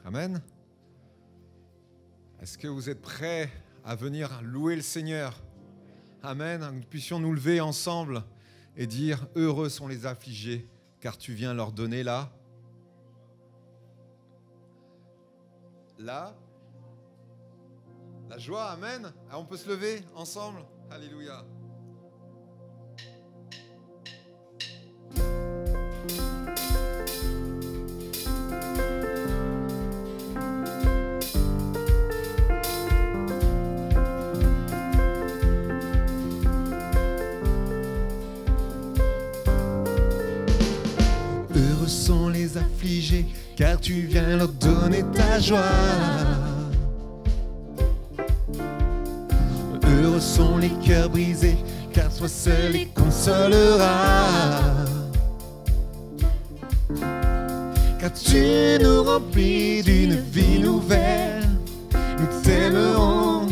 Amen. Est-ce que vous êtes prêts à venir louer le Seigneur? Amen. Que nous puissions nous lever ensemble et dire « Heureux sont les affligés, car tu viens leur donner la joie. » Amen. On peut se lever ensemble. Alléluia. Heureux sont les affligés, car tu viens leur donner ta joie. Heureux sont les cœurs brisés, car toi seul les consolera. Car tu nous remplis d'une vie nouvelle, nous t'aimerons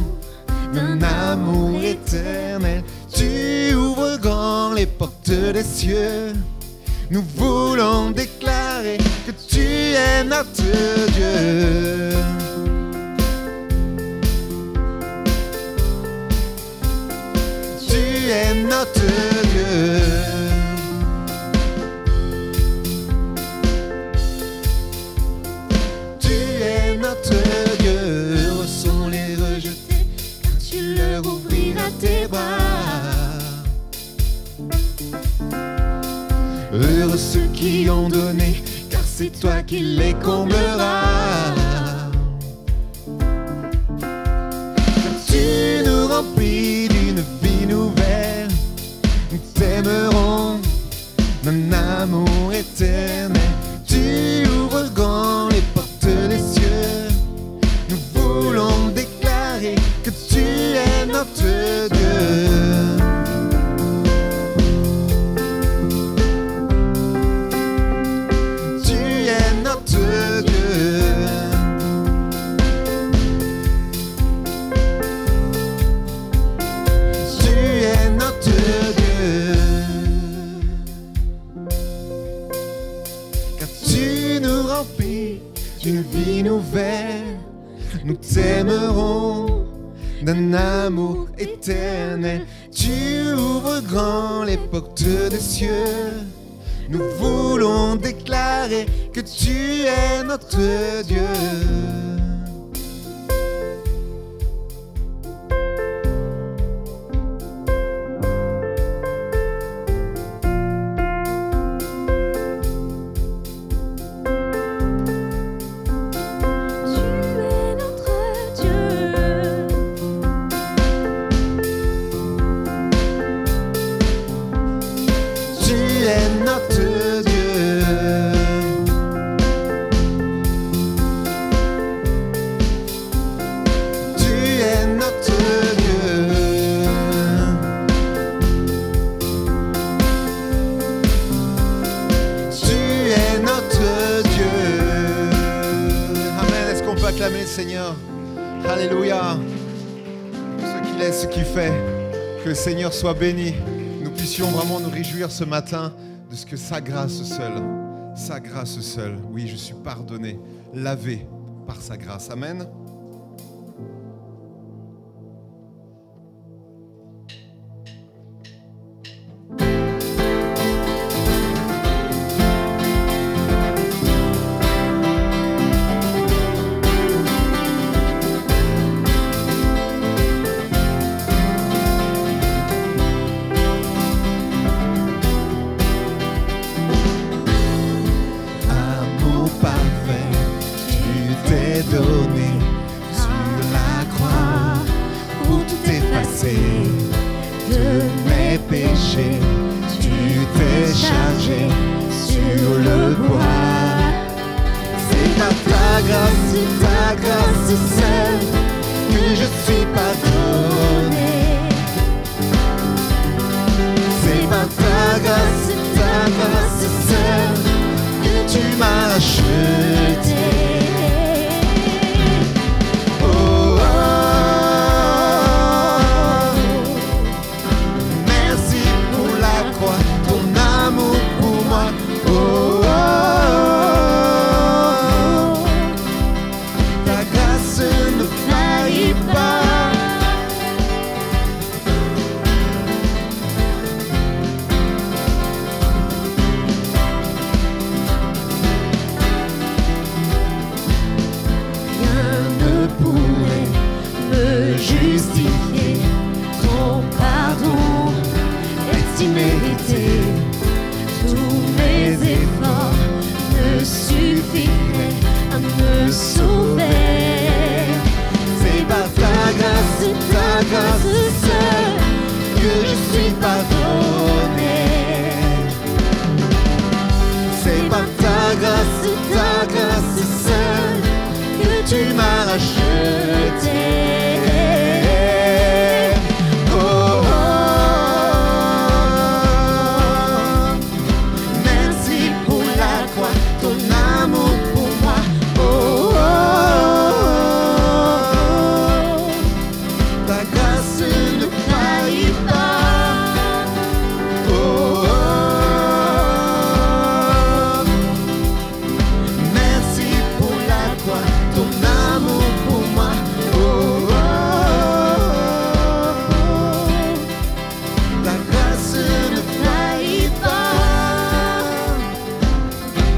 d'un amour éternel. Tu ouvres grand les portes des cieux, nous voulons déclarer que tu es notre Dieu. Tu es notre Dieu. Tu es notre Dieu. Heureux sont les rejetés, car tu leur ouvriras tes bras. Heureux ceux qui ont donné, car c'est toi qui les combleras. Car tu nous remplis d'une vie nouvelle, nous t'aimerons d'un amour éternel. Tu ouvres grand les portes des cieux, nous voulons déclarer que tu es notre Dieu. Une vie nouvelle, nous t'aimerons d'un amour éternel. Tu ouvres grand les portes des cieux, nous voulons déclarer que tu es notre Dieu. Seigneur, alléluia. Ce qu'il est, ce qu'il fait, que le Seigneur soit béni. Nous puissions vraiment nous réjouir ce matin de ce que sa grâce seule, oui, je suis pardonné, lavé par sa grâce. Amen. grâce seule, que tu m'as racheté. Oh, oh, merci pour la croix, ton amour pour moi. Oh, oh, ta grâce ne faillit pas. Oh, merci pour la croix, ton amour pour moi. Oh, ta grâce ne faillit pas.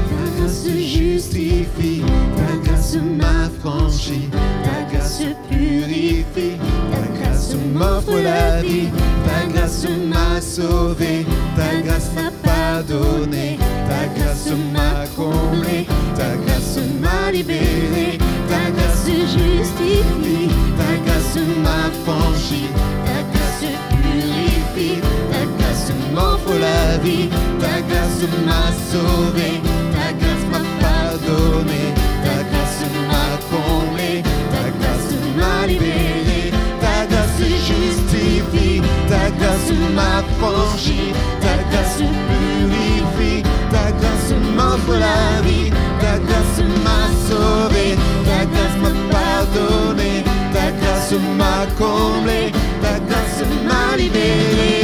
Ta grâce justifie, ta grâce m'affranchit, ta grâce purifie, ta grâce m'offre la vie, ta grâce m'a sauvé, ta grâce m'a pardonné, ta grâce m'a comblé, ta grâce m'a libéré, ta grâce justifie, ta grâce m'affranchit, ta grâce purifie, ta grâce m'offre la vie, ta grâce m'a sauvé, ta grâce m'a pardonné, ta grâce m'a comblé, ta grâce m'a libéré, ta grâce justifie, ta grâce m'affranchit, ta grâce purifie, ta grâce m'offre la vie, ta grâce m'a sauvé, ta grâce m'a pardonné, ta grâce m'a comblé, ta grâce m'a libéré.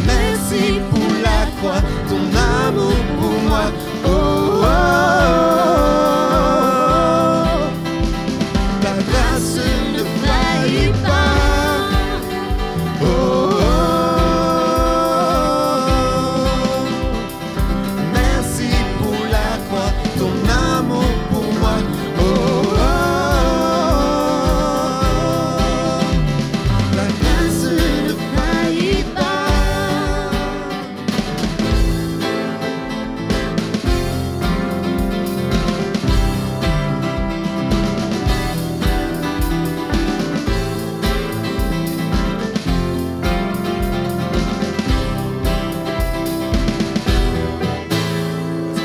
Merci pour la croix, ton amour pour moi. Oh, oh, oh. Ta grâce ne faillit pas. Oh, oh, oh. Merci pour la croix, ton amour pour moi. Oh, oh, oh. Ta grâce ne faillit pas.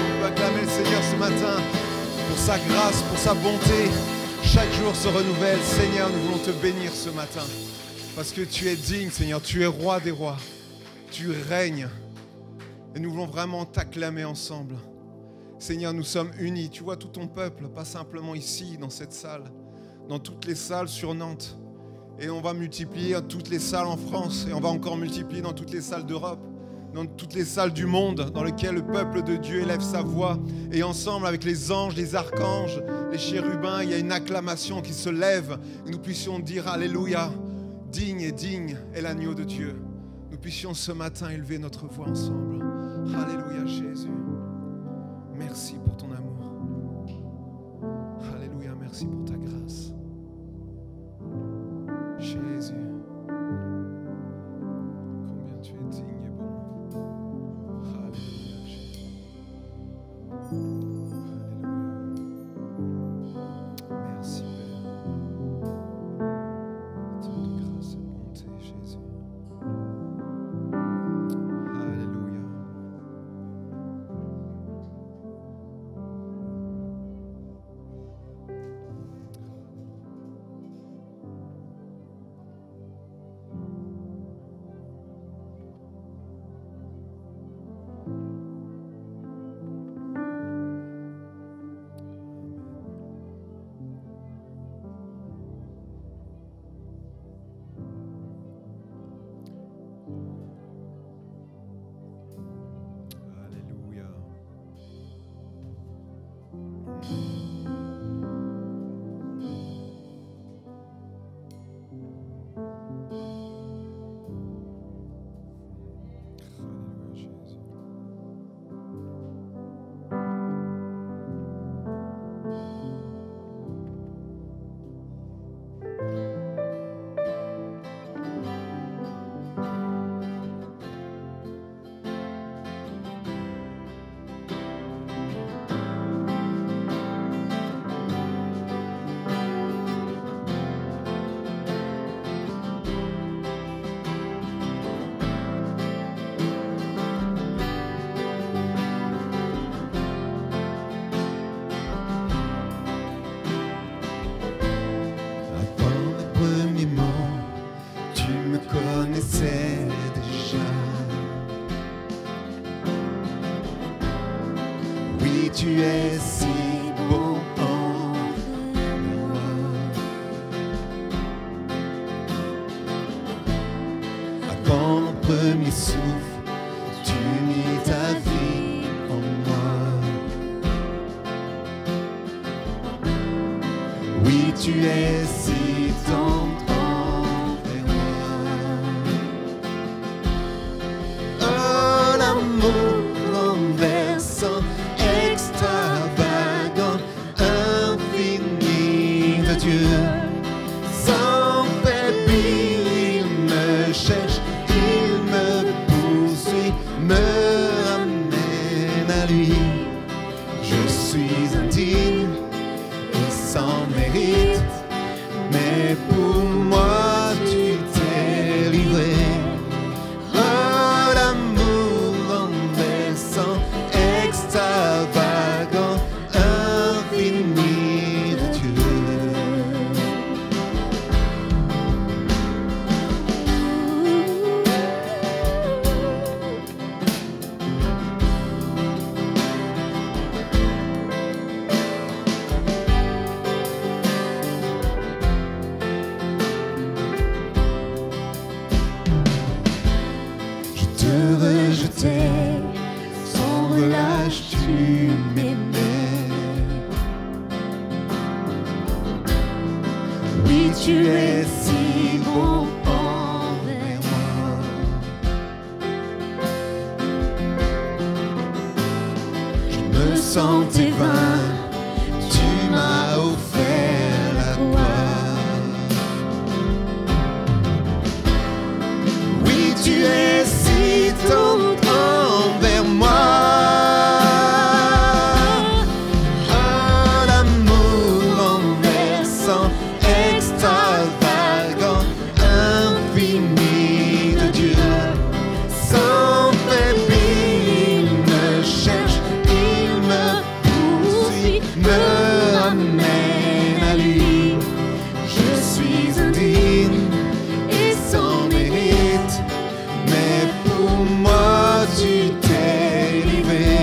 On va acclamer le Seigneur ce matin pour sa grâce, pour sa bonté. Chaque jour se renouvelle. Seigneur, nous voulons te bénir ce matin parce que tu es digne, Seigneur. Tu es roi des rois. Tu règnes. Et nous voulons vraiment t'acclamer ensemble. Seigneur, nous sommes unis. Tu vois tout ton peuple, pas simplement ici, dans cette salle, dans toutes les salles sur Nantes. Et on va multiplier toutes les salles en France. Et on va encore multiplier dans toutes les salles d'Europe, dans toutes les salles du monde, dans lesquelles le peuple de Dieu élève sa voix. Et ensemble, avec les anges, les archanges, les chérubins, il y a une acclamation qui se lève. Et nous puissions dire Alléluia, digne est l'agneau de Dieu. Nous puissions ce matin élever notre voix ensemble. Alléluia Jésus. Merci pour ton amour. Alléluia, merci pour ta grâce. Jésus, combien tu es digne et bon. Alléluia Jésus. Alléluia. Merci Père. Tant de grâce et bonté Jésus. Alléluia. Alléluia. Alléluia Jésus. tu es si bon envers moi. Avant mon premier souffle, tu mis ta vie en moi. Oui, tu es si tendre envers moi. Oh, l'amour renversant, extravagant, infini de Dieu. Sans faiblir, il me cherche, il me poursuit, me ramène à lui. Je suis indigne et sans mérite, mais pour moi tu t'es livré. Oh, l'amour renversant, extravagant, infini de Dieu. Je te rejetais, sans relâche tu m'aimais. Oui, tu es si bon envers moi. Je me sentais vain, tu m'as offert la gloire. Oui, tu es si tendre envers moi. Oh, l'amour renversant, extravagant, infini de Dieu. Sans faiblir, il me cherche, il me poursuit, me ramène à lui. Je suis indigne et sans mérite, mais pour moi tu t'es livré.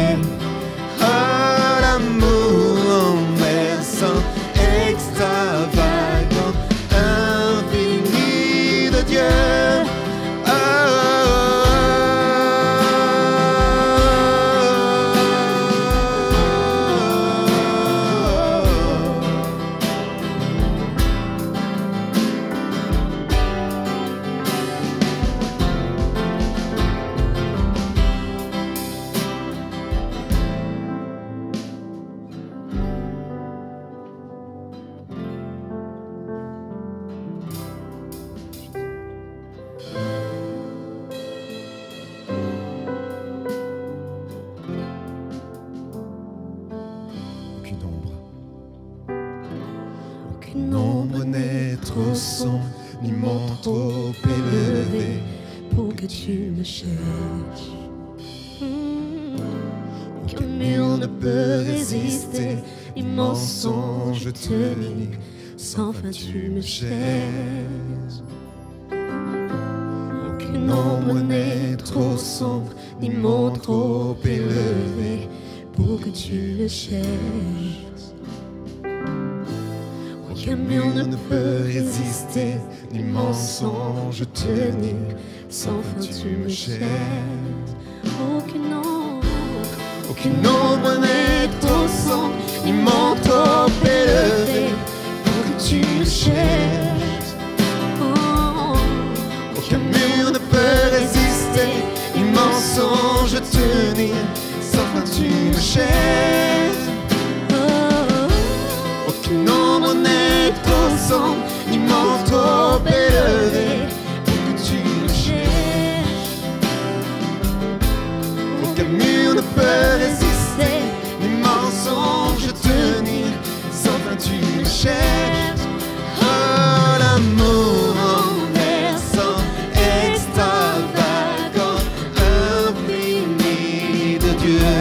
Oh, l'amour renversant, extravagant, infini de Dieu. Aucune ombre, aucune ombre n'est trop sombre, ni mont trop élevé pour que tu me cherches. Aucun mur ne peut résister, ni mensonge tenir, sans fin tu me cherches. Aucune ombre n'est trop sombre, ni mont trop élevé pour que tu le cherches. Aucun mur ne peut résister, ni mensonge tenir, sans fin tu me cherches. Aucune ombre n'est trop sombre, ni mont trop élevé pour que tu le cherches. Aucun mur ne peut résister, ni mensonge tenir, sans fin tu me cherches. Aucune ombre n'est trop sombre, ni mont trop élevé pour que tu me cherches. Aucun mur ne peut résister, ni mensonge tenir, sans fin tu me cherches. Oh, l'amour renversant, extravagant, infini de Dieu.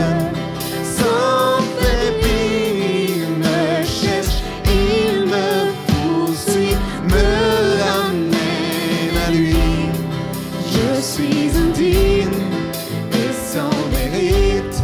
Sans faiblir, il me cherche, il me poursuit, me ramène à lui. Je suis indigne et sans mérite,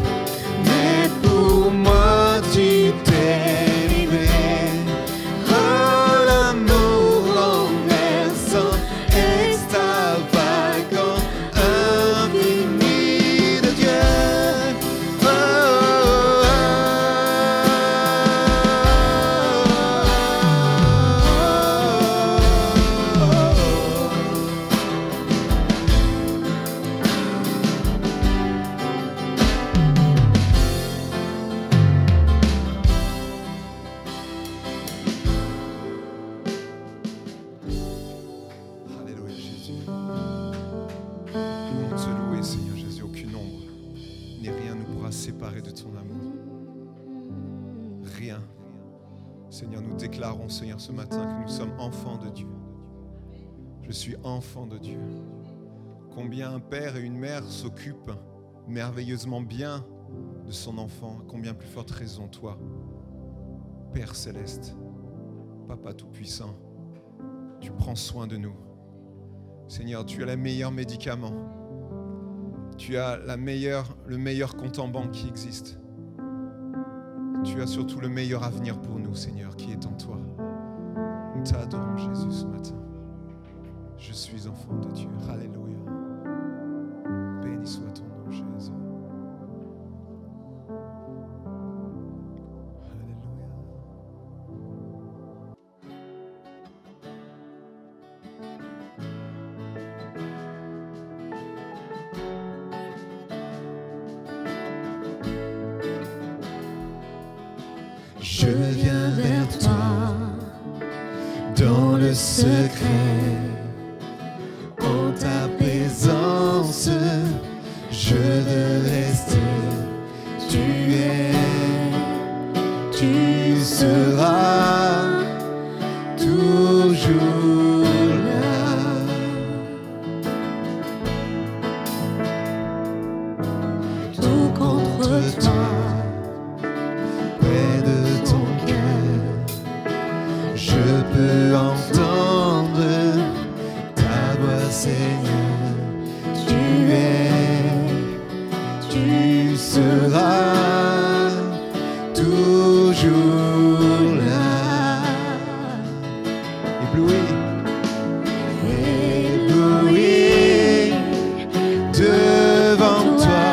ni rien ne pourra séparer de ton amour. Rien. Seigneur, nous déclarons, Seigneur, ce matin que nous sommes enfants de Dieu. Je suis enfant de Dieu. Combien un père et une mère s'occupent merveilleusement bien de son enfant, combien plus forte raison, toi, Père céleste, Papa tout-puissant, tu prends soin de nous. Seigneur, tu as le meilleur médicament. Tu as le meilleur compte en banque qui existe. Tu as surtout le meilleur avenir pour nous, Seigneur, qui est en toi. Nous t'adorons, Jésus, ce matin. Je suis enfant de Dieu. Alléluia. Béni soit ton nom, Jésus. Alléluia. Je viens vers toi dans le secret, en ta présence, je veux rester. Tu es, tu seras toujours là. Tout contre toi. Je peux entendre ta voix, Seigneur. Tu seras toujours là. Ébloui devant toi,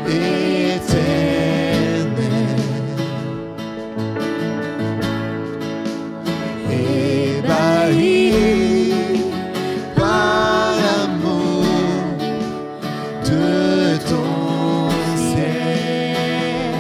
éternel. Ébahi par l'amour de ton ciel.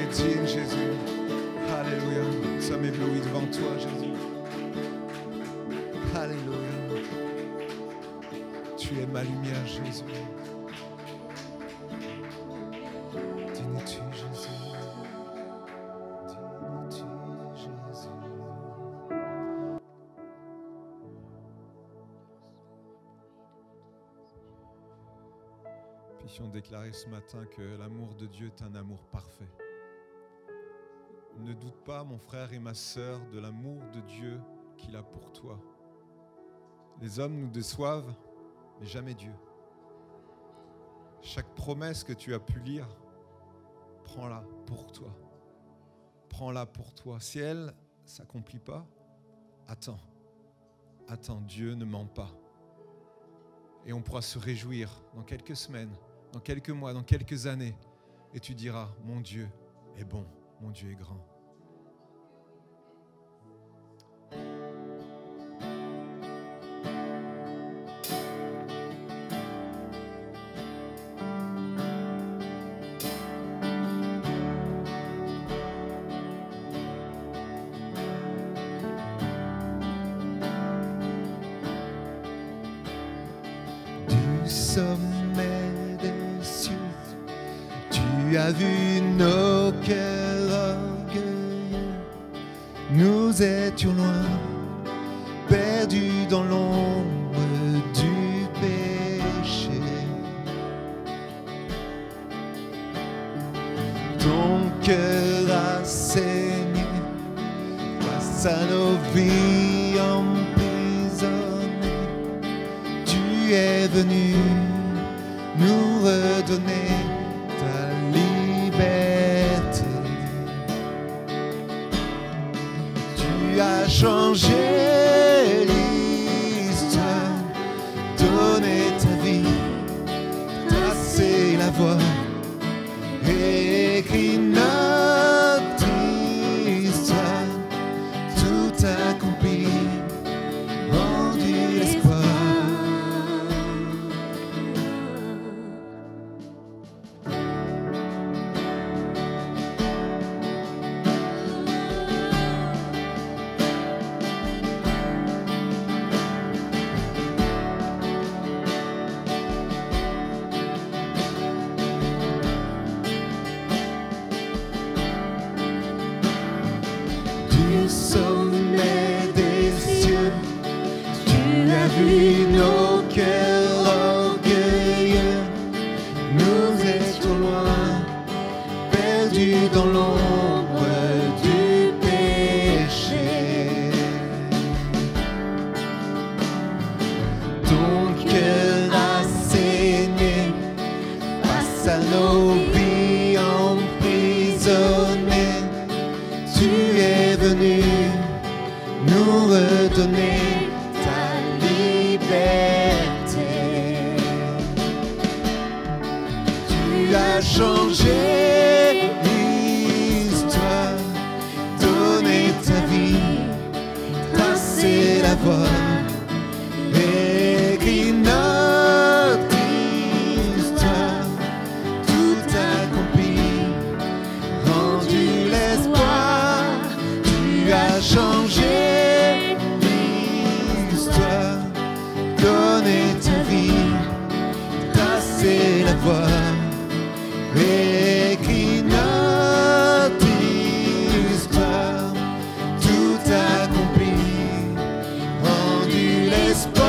es digne, Jésus. Alléluia. Nous sommes éblouis devant toi, Jésus. Alléluia. Tu es ma lumière, Jésus. Digne-tu, Jésus. Digne-tu, Jésus. Puissions déclarer ce matin que l'amour de Dieu est un amour parfait. Ne doute pas, mon frère et ma sœur, de l'amour de Dieu qu'il a pour toi. Les hommes nous déçoivent, mais jamais Dieu. Chaque promesse que tu as pu lire, prends-la pour toi. Prends-la pour toi. Si elle ne s'accomplit pas, attends. Attends, Dieu ne ment pas. Et on pourra se réjouir dans quelques semaines, dans quelques mois, dans quelques années. Et tu diras, mon Dieu est bon, mon Dieu est grand. Sommet des cieux, tu as vu nos cœurs orgueilleux. Nous étions loin, perdus dans l'ombre du péché. Ton cœur a saigné face à nos vies emprisonnées. Tu es venu nous redonner ta liberté. Tu as changé l'histoire, donné ta vie, tracé la voie, écrit notre histoire, tout accompli, rendu l'espoir. Du sommet des cieux, tu as vu nos cœurs orgueilleux. Nous étions loin, perdus dans l'ombre du péché. Ton cœur a saigné face à nos vies emprisonnées. Tu es venu nous redonner ta liberté. Tu as changé l'histoire, donné ta vie, tracé la voie, écrit notre histoire, tout accompli, rendu l'espoir. Tu as changé l'histoire, donné ta vie, tracé la voie, écrit notre histoire, tout accompli, rendu l'espoir.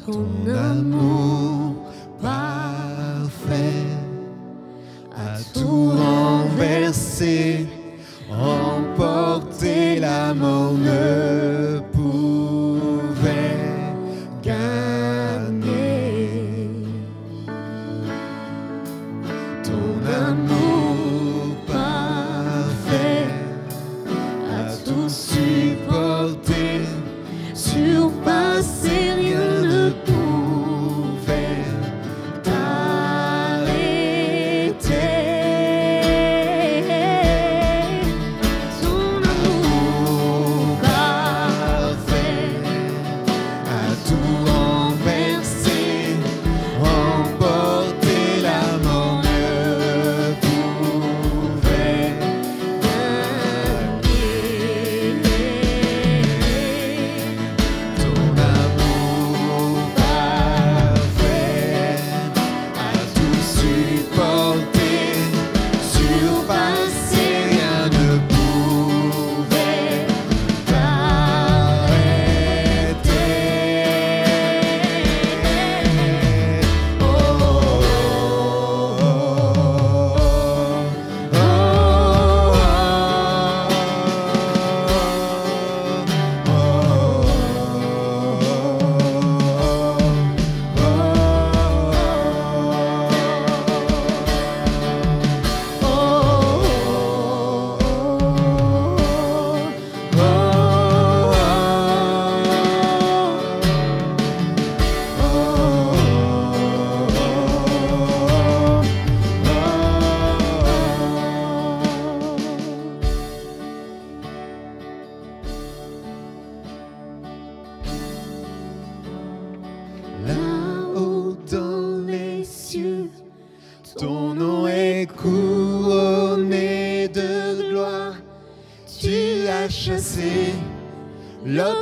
Ton amour parfait a tout renversé, emporté, la mort ne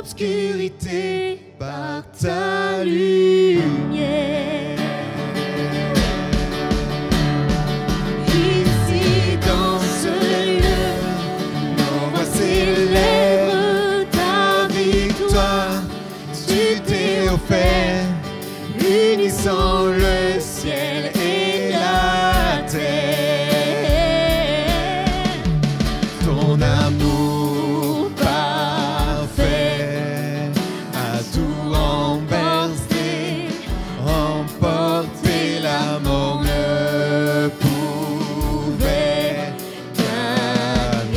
l'obscurité par ta lumière. Ici dans ce lieu, nos voix célèbrent ta victoire. Tu t'es offert, unissant le ciel et la terre. Ton amour parfait a tout renversé, emporté la mort ne pouvait gagner.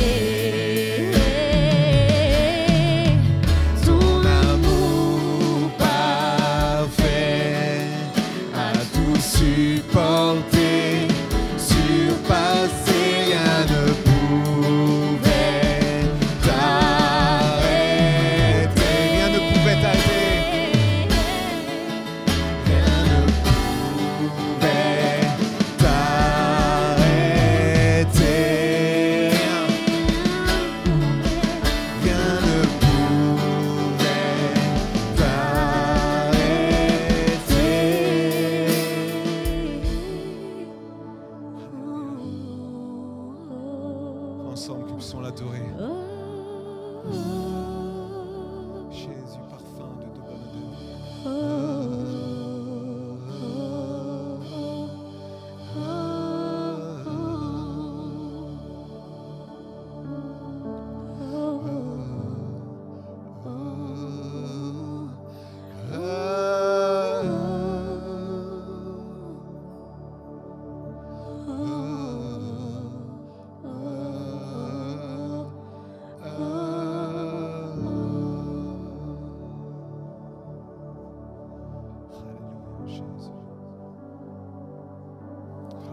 Ton amour parfait a tout supporté, surpassé, rien ne pouvait t'arrêter. Rien ne pouvait t'arrêter. Rien ne pouvait t'arrêter. Rien ne pouvait t'arrêter. Ensemble, que nous puissions l'adorer. Jésus, parfum de bonne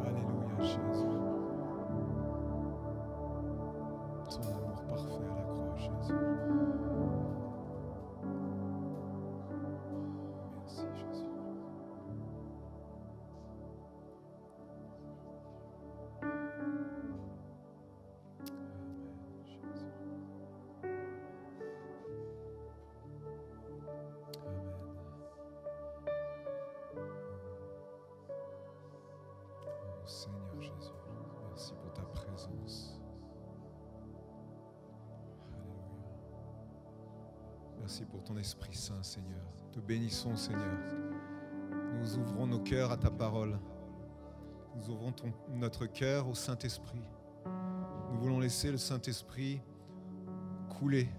Alléluia, Jésus. Ton amour parfait à la croix, Jésus. Merci, Jésus. Seigneur Jésus, merci pour ta présence. Alléluia. Merci pour ton Esprit Saint, Seigneur. Te bénissons, Seigneur. Nous ouvrons nos cœurs à ta parole. Nous ouvrons notre cœur au Saint-Esprit. Nous voulons laisser le Saint-Esprit couler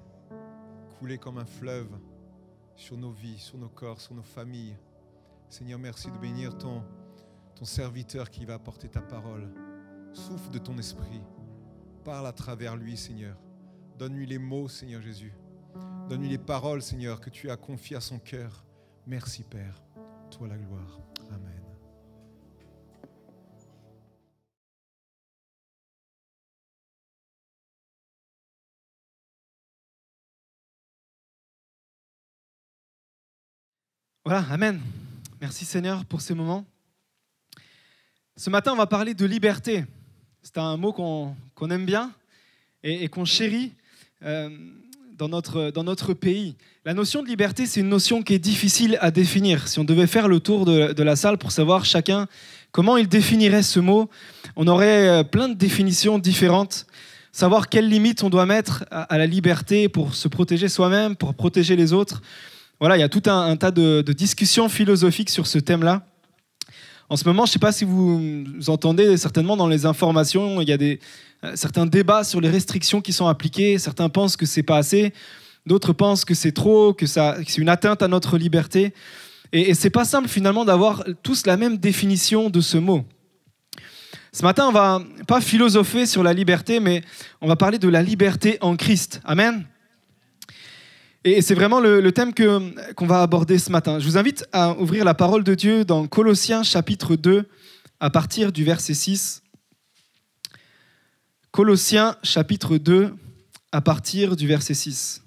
comme un fleuve sur nos vies, sur nos corps, sur nos familles. Seigneur, merci de bénir ton serviteur qui va apporter ta parole. Souffle de ton esprit. Parle à travers lui, Seigneur. Donne-lui les mots, Seigneur Jésus. Donne-lui les paroles, Seigneur, que tu as confiées à son cœur. Merci, Père. Toi la gloire. Amen. Voilà, Amen. Merci Seigneur pour ces moments. Ce matin, on va parler de liberté. C'est un mot qu'on aime bien et qu'on chérit dans notre pays. La notion de liberté, c'est une notion qui est difficile à définir. Si on devait faire le tour de la salle pour savoir chacun comment il définirait ce mot, on aurait plein de définitions différentes. Savoir quelles limites on doit mettre à la liberté pour se protéger soi-même, pour protéger les autres. Voilà, il y a tout un tas de discussions philosophiques sur ce thème-là. En ce moment, je ne sais pas si vous entendez certainement dans les informations, il y a certains débats sur les restrictions qui sont appliquées. Certains pensent que ce n'est pas assez, d'autres pensent que c'est trop, que c'est une atteinte à notre liberté. Et ce n'est pas simple finalement d'avoir tous la même définition de ce mot. Ce matin, on ne va pas philosopher sur la liberté, mais on va parler de la liberté en Christ. Amen. Et c'est vraiment le thème qu'on va aborder ce matin. Je vous invite à ouvrir la parole de Dieu dans Colossiens chapitre 2, à partir du verset 6. Colossiens chapitre 2, à partir du verset 6.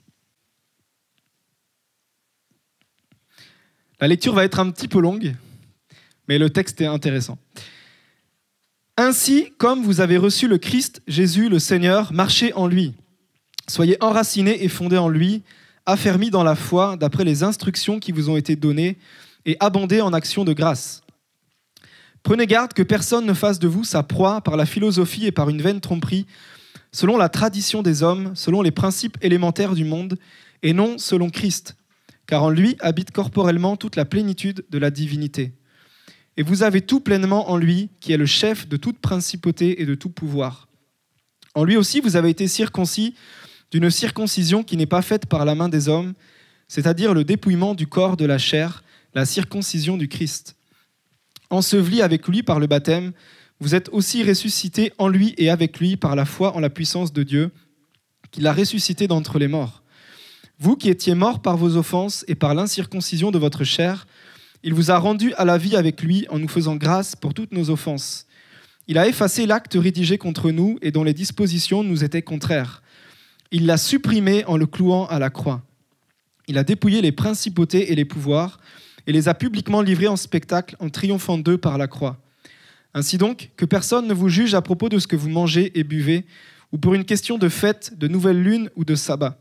La lecture va être un petit peu longue, mais le texte est intéressant. « Ainsi, comme vous avez reçu le Christ, Jésus, le Seigneur, marchez en lui. Soyez enracinés et fondés en lui, affermis dans la foi d'après les instructions qui vous ont été données et abondez en actions de grâce. Prenez garde que personne ne fasse de vous sa proie par la philosophie et par une vaine tromperie, selon la tradition des hommes, selon les principes élémentaires du monde, et non selon Christ, car en lui habite corporellement toute la plénitude de la divinité. Et vous avez tout pleinement en lui, qui est le chef de toute principauté et de tout pouvoir. En lui aussi vous avez été circoncis d'une circoncision qui n'est pas faite par la main des hommes, c'est-à-dire le dépouillement du corps de la chair, la circoncision du Christ. Ensevelis avec lui par le baptême, vous êtes aussi ressuscités en lui et avec lui par la foi en la puissance de Dieu, qui l'a ressuscité d'entre les morts. Vous qui étiez morts par vos offenses et par l'incirconcision de votre chair, il vous a rendus à la vie avec lui en nous faisant grâce pour toutes nos offenses. Il a effacé l'acte rédigé contre nous et dont les dispositions nous étaient contraires. Il l'a supprimé en le clouant à la croix. Il a dépouillé les principautés et les pouvoirs et les a publiquement livrés en spectacle en triomphant d'eux par la croix. Ainsi donc, que personne ne vous juge à propos de ce que vous mangez et buvez, ou pour une question de fête, de nouvelle lune ou de sabbat.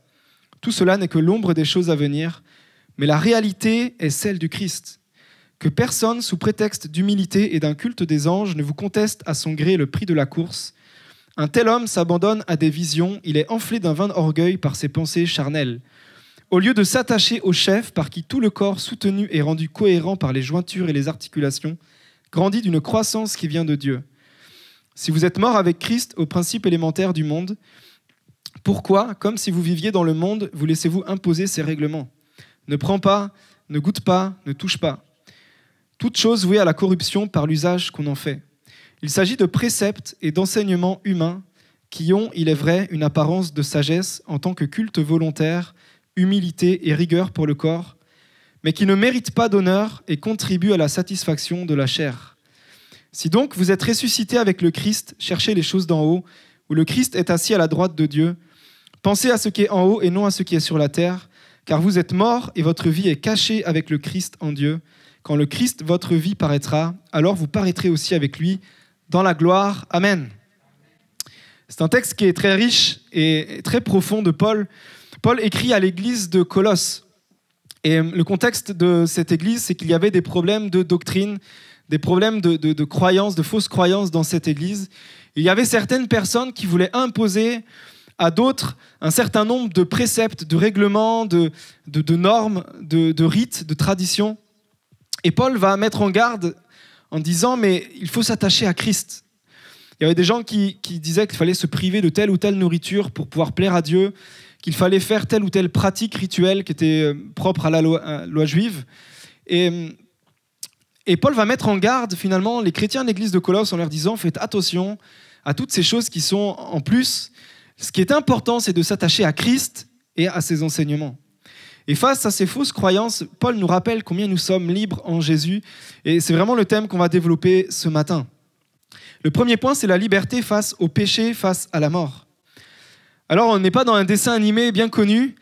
Tout cela n'est que l'ombre des choses à venir, mais la réalité est celle du Christ. Que personne, sous prétexte d'humilité et d'un culte des anges, ne vous conteste à son gré le prix de la course. Un tel homme s'abandonne à des visions, il est enflé d'un vain orgueil par ses pensées charnelles. Au lieu de s'attacher au chef par qui tout le corps soutenu est rendu cohérent par les jointures et les articulations, grandit d'une croissance qui vient de Dieu. Si vous êtes mort avec Christ aux principes élémentaires du monde, pourquoi, comme si vous viviez dans le monde, vous laissez-vous imposer ces règlements ? Ne prends pas, ne goûte pas, ne touche pas. Toute chose vouée à la corruption par l'usage qu'on en fait. Il s'agit de préceptes et d'enseignements humains qui ont, il est vrai, une apparence de sagesse en tant que culte volontaire, humilité et rigueur pour le corps, mais qui ne méritent pas d'honneur et contribuent à la satisfaction de la chair. Si donc vous êtes ressuscité avec le Christ, cherchez les choses d'en haut, où le Christ est assis à la droite de Dieu. Pensez à ce qui est en haut et non à ce qui est sur la terre, car vous êtes morts et votre vie est cachée avec le Christ en Dieu. Quand le Christ, votre vie, paraîtra, alors vous paraîtrez aussi avec lui dans la gloire. Amen. C'est un texte qui est très riche et très profond de Paul. Paul écrit à l'église de Colosse. Et le contexte de cette église, c'est qu'il y avait des problèmes de doctrine, des problèmes de croyances, de fausses croyances dans cette église. Il y avait certaines personnes qui voulaient imposer à d'autres un certain nombre de préceptes, de règlements, de normes, de rites, de traditions. Et Paul va mettre en garde en disant « mais il faut s'attacher à Christ ». Il y avait des gens qui disaient qu'il fallait se priver de telle ou telle nourriture pour pouvoir plaire à Dieu, qu'il fallait faire telle ou telle pratique rituelle qui était propre à la loi juive. Et Paul va mettre en garde finalement les chrétiens de l'église de Colosse en leur disant « faites attention à toutes ces choses qui sont en plus. Ce qui est important, c'est de s'attacher à Christ et à ses enseignements. » Et face à ces fausses croyances, Paul nous rappelle combien nous sommes libres en Jésus. Et c'est vraiment le thème qu'on va développer ce matin. Le premier point, c'est la liberté face au péché, face à la mort. Alors, on n'est pas dans un dessin animé bien connu,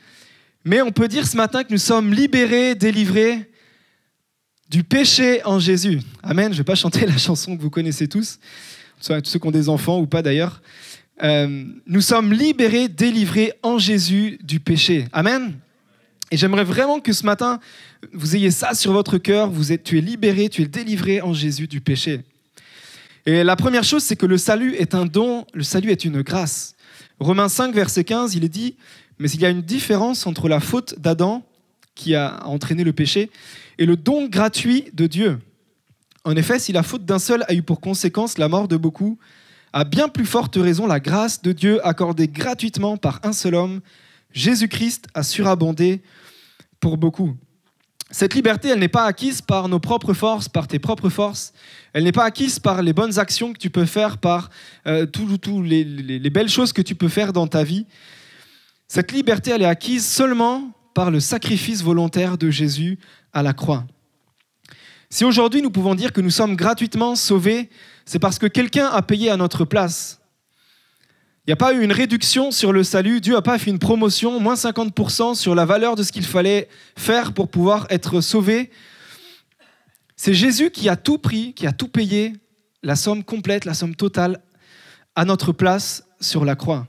mais on peut dire ce matin que nous sommes libérés, délivrés du péché en Jésus. Amen. Je ne vais pas chanter la chanson que vous connaissez tous, tous ceux qui ont des enfants ou pas d'ailleurs. Nous sommes libérés, délivrés en Jésus du péché. Amen. Et j'aimerais vraiment que ce matin, vous ayez ça sur votre cœur. Tu es libéré, tu es délivré en Jésus du péché. Et la première chose, c'est que le salut est un don, le salut est une grâce. Romains 5, verset 15, il est dit « Mais il y a une différence entre la faute d'Adam, qui a entraîné le péché, et le don gratuit de Dieu. En effet, si la faute d'un seul a eu pour conséquence la mort de beaucoup, à bien plus forte raison, la grâce de Dieu accordée gratuitement par un seul homme, Jésus-Christ, a surabondé pour beaucoup. » Cette liberté, elle n'est pas acquise par nos propres forces, par tes propres forces. Elle n'est pas acquise par les bonnes actions que tu peux faire, par toutes les belles choses que tu peux faire dans ta vie. Cette liberté, elle est acquise seulement par le sacrifice volontaire de Jésus à la croix. Si aujourd'hui nous pouvons dire que nous sommes gratuitement sauvés, c'est parce que quelqu'un a payé à notre place. Il n'y a pas eu une réduction sur le salut, Dieu n'a pas fait une promotion, moins 50% sur la valeur de ce qu'il fallait faire pour pouvoir être sauvé. C'est Jésus qui a tout pris, qui a tout payé, la somme complète, la somme totale, à notre place sur la croix.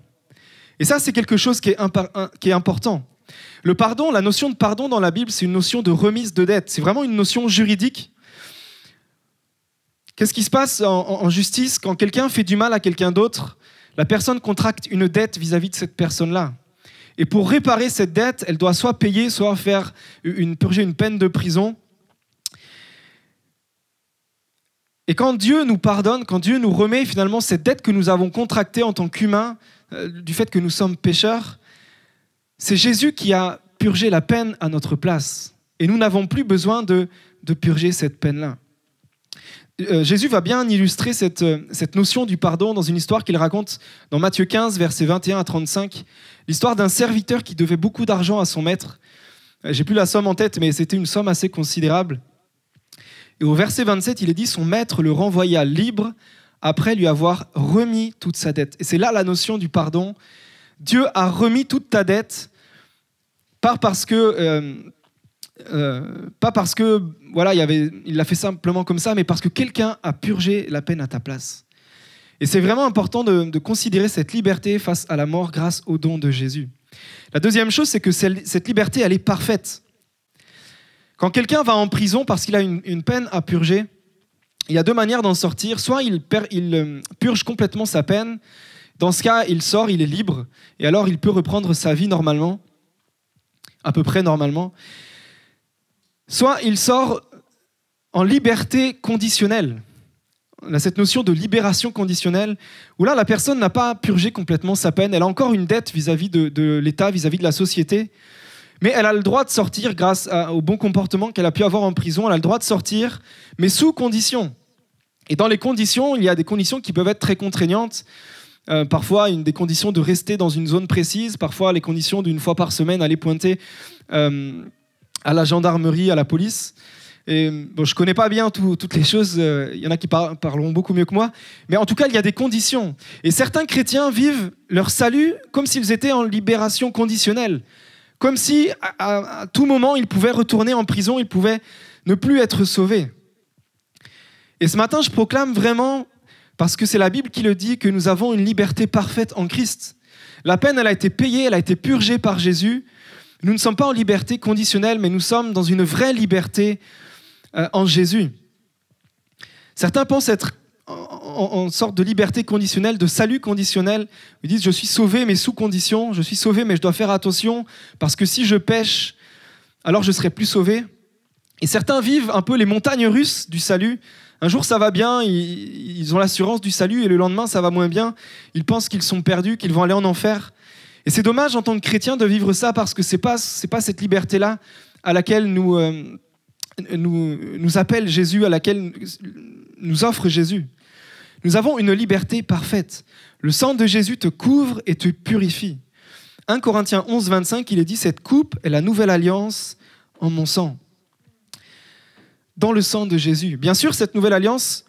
Et ça, c'est quelque chose qui est important. Le pardon, la notion de pardon dans la Bible, c'est une notion de remise de dette. C'est vraiment une notion juridique. Qu'est-ce qui se passe en justice quand quelqu'un fait du mal à quelqu'un d'autre? La personne contracte une dette vis-à-vis de cette personne-là. Et pour réparer cette dette, elle doit soit payer, soit purger une peine de prison. Et quand Dieu nous pardonne, quand Dieu nous remet finalement cette dette que nous avons contractée en tant qu'humains, du fait que nous sommes pécheurs, c'est Jésus qui a purgé la peine à notre place. Et nous n'avons plus besoin de purger cette peine-là. Jésus va bien illustrer cette notion du pardon dans une histoire qu'il raconte dans Matthieu 15, versets 21 à 35. L'histoire d'un serviteur qui devait beaucoup d'argent à son maître. J'ai plus la somme en tête, mais c'était une somme assez considérable. Et au verset 27, il est dit « Son maître le renvoya libre après lui avoir remis toute sa dette. » Et c'est là la notion du pardon. Dieu a remis toute ta dette, pas parce que voilà, il l'a fait simplement comme ça, mais parce que quelqu'un a purgé la peine à ta place. Et c'est vraiment important de considérer cette liberté face à la mort grâce au don de Jésus. La deuxième chose, c'est que cette liberté, elle est parfaite. Quand quelqu'un va en prison parce qu'il a une peine à purger, il y a deux manières d'en sortir. Soit il purge complètement sa peine. Dans ce cas, il sort, il est libre. Et alors, il peut reprendre sa vie normalement, à peu près normalement. Soit il sort en liberté conditionnelle. On a cette notion de libération conditionnelle, où là, la personne n'a pas purgé complètement sa peine. Elle a encore une dette vis-à-vis de l'État, vis-à-vis de la société. Mais elle a le droit de sortir grâce au bon comportement qu'elle a pu avoir en prison. Elle a le droit de sortir, mais sous conditions. Et dans les conditions, il y a des conditions qui peuvent être très contraignantes. Parfois, des conditions de rester dans une zone précise. Parfois, les conditions d'une fois par semaine, aller pointer à la gendarmerie, à la police. Et, bon, je ne connais pas bien toutes les choses. Il y en a qui parleront beaucoup mieux que moi. Mais en tout cas, il y a des conditions. Et certains chrétiens vivent leur salut comme s'ils étaient en libération conditionnelle. Comme si, à tout moment, ils pouvaient retourner en prison, ils pouvaient ne plus être sauvés. Et ce matin, je proclame vraiment, parce que c'est la Bible qui le dit, que nous avons une liberté parfaite en Christ. La peine, elle a été payée, elle a été purgée par Jésus. Nous ne sommes pas en liberté conditionnelle, mais nous sommes dans une vraie liberté en Jésus. Certains pensent être en sorte de liberté conditionnelle, de salut conditionnel. Ils disent « je suis sauvé, mais sous condition. Je suis sauvé, mais je dois faire attention, parce que si je pêche, alors je ne serai plus sauvé. » Et certains vivent un peu les montagnes russes du salut. Un jour, ça va bien, ils ont l'assurance du salut, et le lendemain, ça va moins bien. Ils pensent qu'ils sont perdus, qu'ils vont aller en enfer. Et c'est dommage, en tant que chrétien, de vivre ça, parce que ce n'est pas cette liberté-là à laquelle nous appelle Jésus, à laquelle nous offre Jésus. Nous avons une liberté parfaite. Le sang de Jésus te couvre et te purifie. 1 Corinthiens 11, 25, il est dit « Cette coupe est la nouvelle alliance en mon sang. » Dans le sang de Jésus. Bien sûr, cette nouvelle alliance,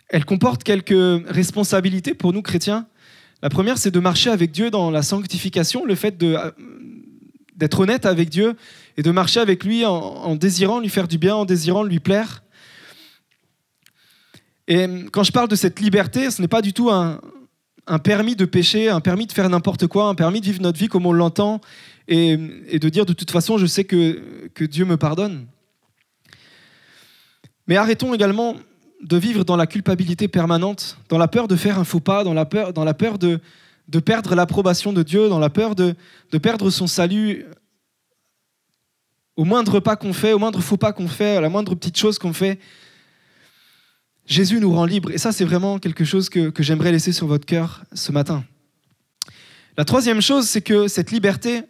elle comporte quelques responsabilités pour nous chrétiens. La première, c'est de marcher avec Dieu dans la sanctification, le fait d'être honnête avec Dieu et de marcher avec lui en désirant lui faire du bien, en désirant lui plaire. Et quand je parle de cette liberté, ce n'est pas du tout un permis de pécher, un permis de faire n'importe quoi, un permis de vivre notre vie comme on l'entend et de dire de toute façon, je sais que Dieu me pardonne. Mais arrêtons également de vivre dans la culpabilité permanente, dans la peur de faire un faux pas, dans la peur de perdre l'approbation de Dieu, dans la peur de perdre son salut au moindre pas qu'on fait, au moindre faux pas qu'on fait, à la moindre petite chose qu'on fait. Jésus nous rend libres. Et ça, c'est vraiment quelque chose que j'aimerais laisser sur votre cœur ce matin. La troisième chose, c'est que cette liberté,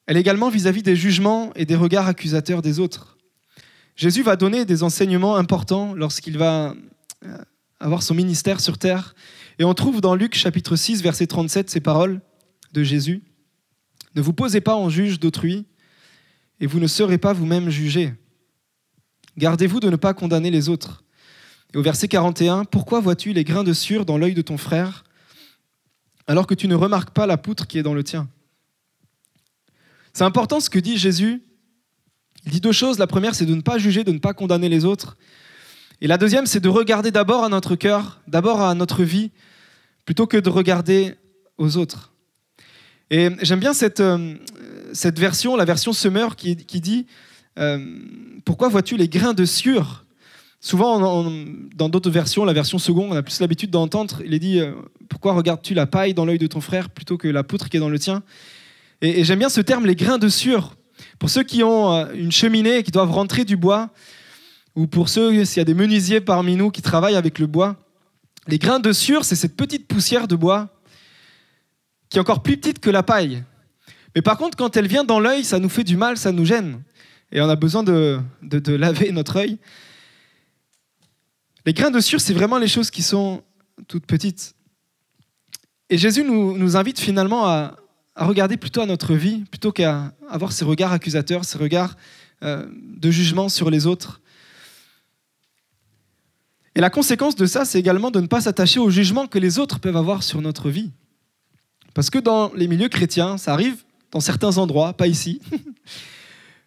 elle est également vis-à-vis des jugements et des regards accusateurs des autres. Jésus va donner des enseignements importants lorsqu'il va avoir son ministère sur terre. Et on trouve dans Luc chapitre 6, verset 37, ces paroles de Jésus. « Ne vous posez pas en juge d'autrui, et vous ne serez pas vous-même jugés. Gardez-vous de ne pas condamner les autres. » Et au verset 41, « Pourquoi vois-tu les grains de sueur dans l'œil de ton frère, alors que tu ne remarques pas la poutre qui est dans le tien ?» C'est important ce que dit Jésus. Il dit deux choses. La première, c'est de ne pas juger, de ne pas condamner les autres. Et la deuxième, c'est de regarder d'abord à notre cœur, d'abord à notre vie, plutôt que de regarder aux autres. Et j'aime bien cette version, la version Summer, qui dit pourquoi vois-tu les grains de sueur? Souvent, dans d'autres versions, la version seconde, on a plus l'habitude d'entendre, il est dit pourquoi regardes-tu la paille dans l'œil de ton frère plutôt que la poutre qui est dans le tien? Et j'aime bien ce terme, les grains de sueur. Pour ceux qui ont une cheminée et qui doivent rentrer du bois, ou pour ceux, s'il y a des menuisiers parmi nous qui travaillent avec le bois, les grains de sueur, c'est cette petite poussière de bois qui est encore plus petite que la paille. Mais par contre, quand elle vient dans l'œil, ça nous fait du mal, ça nous gêne. Et on a besoin de laver notre œil. Les grains de sueur, c'est vraiment les choses qui sont toutes petites. Et Jésus nous invite finalement à regarder plutôt à notre vie, plutôt qu'à avoir ces regards accusateurs, ces regards de jugement sur les autres. Et la conséquence de ça, c'est également de ne pas s'attacher au jugement que les autres peuvent avoir sur notre vie. Parce que dans les milieux chrétiens, ça arrive dans certains endroits, pas ici,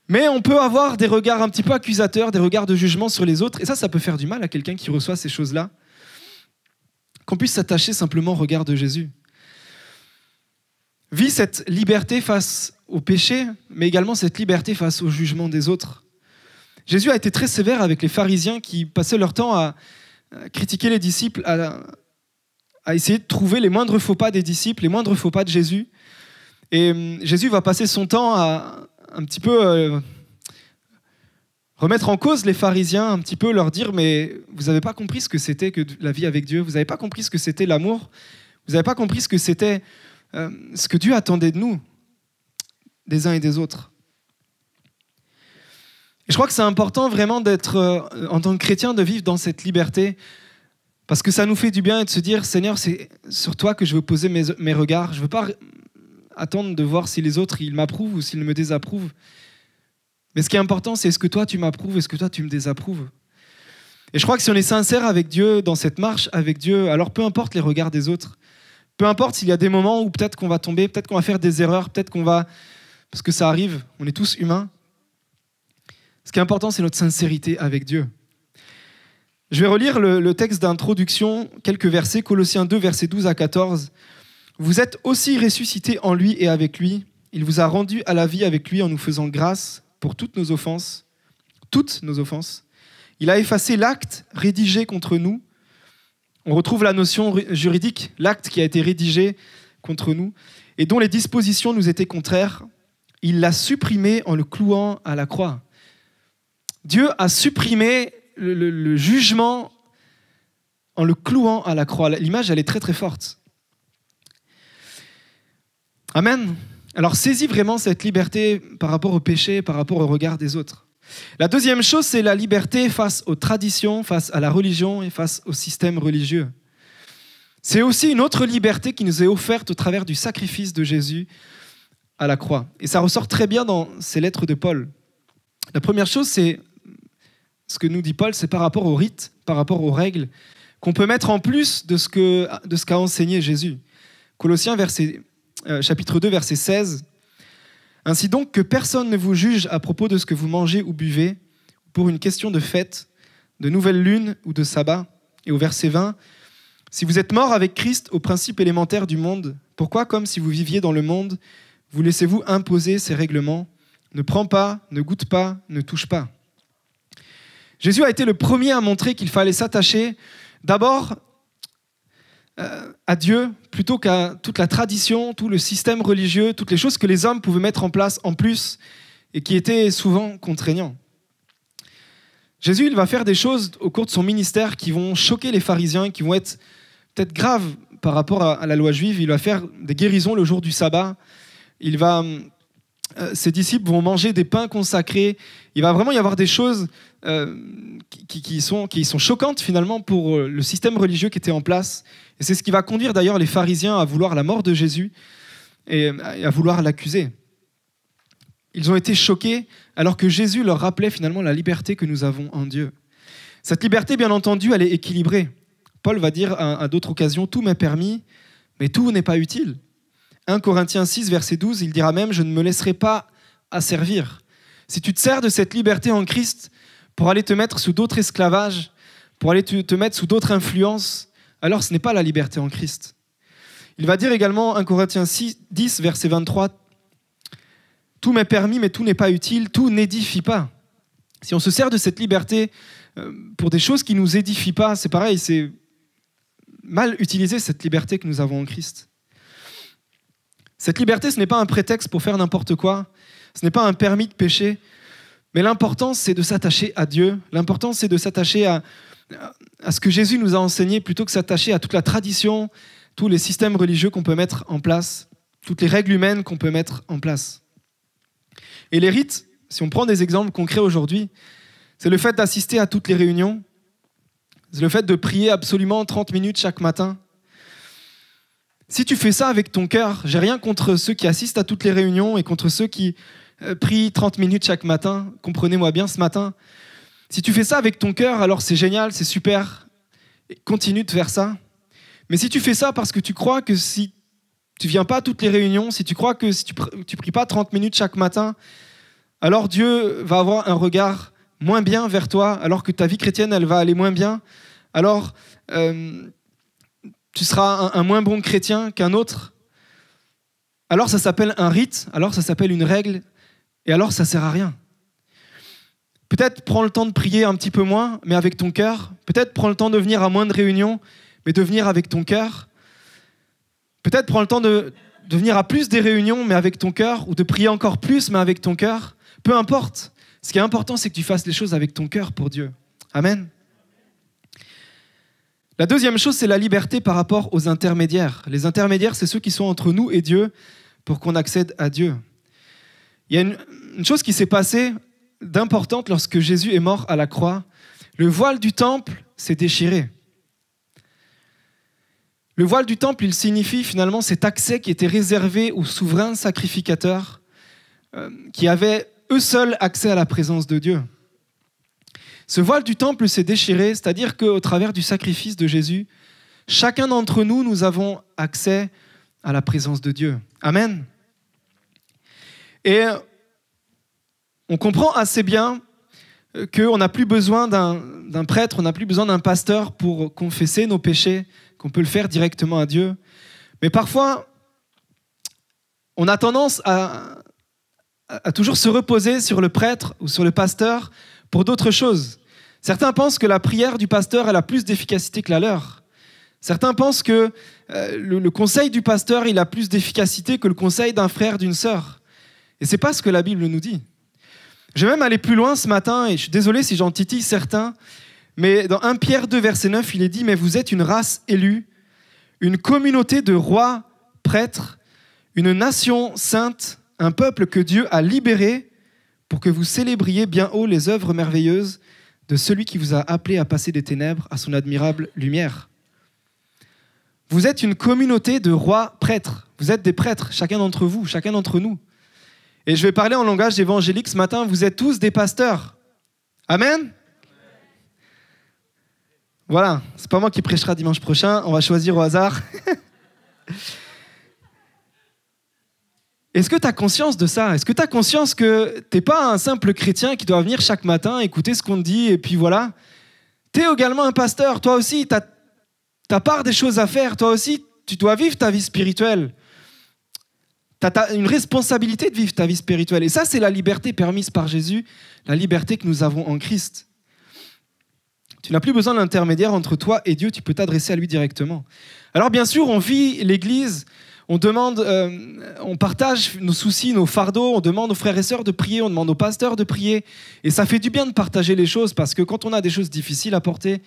mais on peut avoir des regards un petit peu accusateurs, des regards de jugement sur les autres, et ça peut faire du mal à quelqu'un qui reçoit ces choses-là. Qu'on puisse s'attacher simplement au regard de Jésus. Vis cette liberté face au péché, mais également cette liberté face au jugement des autres. Jésus a été très sévère avec les pharisiens qui passaient leur temps à critiquer les disciples, à essayer de trouver les moindres faux pas des disciples, les moindres faux pas de Jésus. Et Jésus va passer son temps à un petit peu remettre en cause les pharisiens, un petit peu leur dire « mais vous n'avez pas compris ce que c'était que la vie avec Dieu, vous n'avez pas compris ce que c'était l'amour, vous n'avez pas compris ce que c'était ce que Dieu attendait de nous, des uns et des autres. » Et je crois que c'est important vraiment d'être, en tant que chrétien, de vivre dans cette liberté, parce que ça nous fait du bien et de se dire « Seigneur, c'est sur toi que je veux poser mes regards. Je ne veux pas attendre de voir si les autres ils m'approuvent ou s'ils me désapprouvent. Mais ce qui est important, c'est est-ce que toi tu m'approuves, est-ce que toi tu me désapprouves ?» Et je crois que si on est sincère avec Dieu, dans cette marche avec Dieu, alors peu importe les regards des autres, peu importe s'il y a des moments où peut-être qu'on va tomber, peut-être qu'on va faire des erreurs, peut-être qu'on va... Parce que ça arrive, on est tous humains. Ce qui est important, c'est notre sincérité avec Dieu. Je vais relire le texte d'introduction, quelques versets, Colossiens 2, versets 12 à 14. « Vous êtes aussi ressuscités en lui et avec lui. Il vous a rendus à la vie avec lui en nous faisant grâce pour toutes nos offenses. Il a effacé l'acte rédigé contre nous. » On retrouve la notion juridique, l'acte qui a été rédigé contre nous et dont les dispositions nous étaient contraires. Il l'a supprimé en le clouant à la croix. Dieu a supprimé le jugement en le clouant à la croix. L'image, elle est très très forte. Amen. Alors saisis vraiment cette liberté par rapport au péché, par rapport au regard des autres. La deuxième chose, c'est la liberté face aux traditions, face à la religion et face au système religieux. C'est aussi une autre liberté qui nous est offerte au travers du sacrifice de Jésus à la croix. Et ça ressort très bien dans ces lettres de Paul. La première chose, c'est ce que nous dit Paul, c'est par rapport aux rites, par rapport aux règles, qu'on peut mettre en plus de ce qu'a enseigné Jésus. Colossiens chapitre 2, verset 16. « Ainsi donc que personne ne vous juge à propos de ce que vous mangez ou buvez, pour une question de fête, de nouvelle lune ou de sabbat. » Et au verset 20, « Si vous êtes morts avec Christ aux principes élémentaires du monde, pourquoi, comme si vous viviez dans le monde, vous laissez-vous imposer ces règlements ? Ne prends pas, ne goûte pas, ne touche pas. » Jésus a été le premier à montrer qu'il fallait s'attacher d'abord à Dieu plutôt qu'à toute la tradition, tout le système religieux, toutes les choses que les hommes pouvaient mettre en place en plus et qui étaient souvent contraignants. Jésus, il va faire des choses au cours de son ministère qui vont choquer les pharisiens, qui vont être peut-être graves par rapport à la loi juive. Il va faire des guérisons le jour du sabbat. Ses disciples vont manger des pains consacrés. Il va vraiment y avoir des choses qui sont choquantes finalement pour le système religieux qui était en place. Et c'est ce qui va conduire d'ailleurs les pharisiens à vouloir la mort de Jésus et à vouloir l'accuser. Ils ont été choqués alors que Jésus leur rappelait finalement la liberté que nous avons en Dieu. Cette liberté, bien entendu, elle est équilibrée. Paul va dire à d'autres occasions « Tout m'est permis, mais tout n'est pas utile ». 1 Corinthiens 6, verset 12, il dira même « Je ne me laisserai pas asservir ». Si tu te sers de cette liberté en Christ pour aller te mettre sous d'autres esclavages, pour aller te mettre sous d'autres influences, alors ce n'est pas la liberté en Christ. Il va dire également, 1 Corinthiens 10, verset 23, « Tout m'est permis, mais tout n'est pas utile, tout n'édifie pas. » Si on se sert de cette liberté pour des choses qui ne nous édifient pas, c'est pareil, c'est mal utiliser cette liberté que nous avons en Christ. Cette liberté, ce n'est pas un prétexte pour faire n'importe quoi, ce n'est pas un permis de pécher, mais l'important, c'est de s'attacher à Dieu, l'important, c'est de s'attacher à ce que Jésus nous a enseigné, plutôt que s'attacher à toute la tradition, tous les systèmes religieux qu'on peut mettre en place, toutes les règles humaines qu'on peut mettre en place. Et les rites, si on prend des exemples concrets aujourd'hui, c'est le fait d'assister à toutes les réunions, c'est le fait de prier absolument 30 minutes chaque matin. Si tu fais ça avec ton cœur, j'ai rien contre ceux qui assistent à toutes les réunions et contre ceux qui prient 30 minutes chaque matin, comprenez-moi bien ce matin. Si tu fais ça avec ton cœur, alors c'est génial, c'est super, continue de faire ça. Mais si tu fais ça parce que tu crois que si tu viens pas à toutes les réunions, si tu crois que si tu pries pas 30 minutes chaque matin, alors Dieu va avoir un regard moins bien vers toi, alors que ta vie chrétienne, elle va aller moins bien, alors tu seras un moins bon chrétien qu'un autre, alors ça s'appelle un rite, alors ça s'appelle une règle, et alors ça sert à rien. Peut-être prends le temps de prier un petit peu moins, mais avec ton cœur. Peut-être prends le temps de venir à moins de réunions, mais de venir avec ton cœur. Peut-être prends le temps de venir à plus des réunions, mais avec ton cœur, ou de prier encore plus, mais avec ton cœur. Peu importe. Ce qui est important, c'est que tu fasses les choses avec ton cœur pour Dieu. Amen. La deuxième chose, c'est la liberté par rapport aux intermédiaires. Les intermédiaires, c'est ceux qui sont entre nous et Dieu pour qu'on accède à Dieu. Il y a une chose qui s'est passée d'importante lorsque Jésus est mort à la croix. Le voile du temple s'est déchiré. Le voile du temple, il signifie finalement cet accès qui était réservé aux souverains sacrificateurs qui avaient eux seuls accès à la présence de Dieu. Ce voile du temple s'est déchiré, c'est-à-dire qu'au travers du sacrifice de Jésus, chacun d'entre nous, nous avons accès à la présence de Dieu. Amen. Et on comprend assez bien qu'on n'a plus besoin d'un prêtre, on n'a plus besoin d'un pasteur pour confesser nos péchés, qu'on peut le faire directement à Dieu. Mais parfois, on a tendance à toujours se reposer sur le prêtre ou sur le pasteur pour d'autres choses. Certains pensent que la prière du pasteur elle a plus d'efficacité que la leur. Certains pensent que le conseil du pasteur il a plus d'efficacité que le conseil d'un frère, d'une sœur. Et ce n'est pas ce que la Bible nous dit. Je vais même aller plus loin ce matin, et je suis désolé si j'en titille certains, mais dans 1 Pierre 2, verset 9, il est dit « Mais vous êtes une race élue, une communauté de rois, prêtres, une nation sainte, un peuple que Dieu a libéré pour que vous célébriez bien haut les œuvres merveilleuses de celui qui vous a appelé à passer des ténèbres à son admirable lumière. » Vous êtes une communauté de rois, prêtres. Vous êtes des prêtres, chacun d'entre vous, chacun d'entre nous. Et je vais parler en langage évangélique ce matin. Vous êtes tous des pasteurs. Amen. Voilà, c'est pas moi qui prêchera dimanche prochain. On va choisir au hasard. Est-ce que tu as conscience de ça? Est-ce que tu as conscience que tu n'es pas un simple chrétien qui doit venir chaque matin, écouter ce qu'on te dit et puis voilà? Tu es également un pasteur. Toi aussi, tu as part des choses à faire. Toi aussi, tu dois vivre ta vie spirituelle. Tu as une responsabilité de vivre ta vie spirituelle. Et ça, c'est la liberté permise par Jésus, la liberté que nous avons en Christ. Tu n'as plus besoin d'intermédiaire entre toi et Dieu, tu peux t'adresser à lui directement. Alors bien sûr, on vit l'Église, on demande, on partage nos soucis, nos fardeaux, on demande aux frères et sœurs de prier, on demande aux pasteurs de prier. Et ça fait du bien de partager les choses, parce que quand on a des choses difficiles à porter,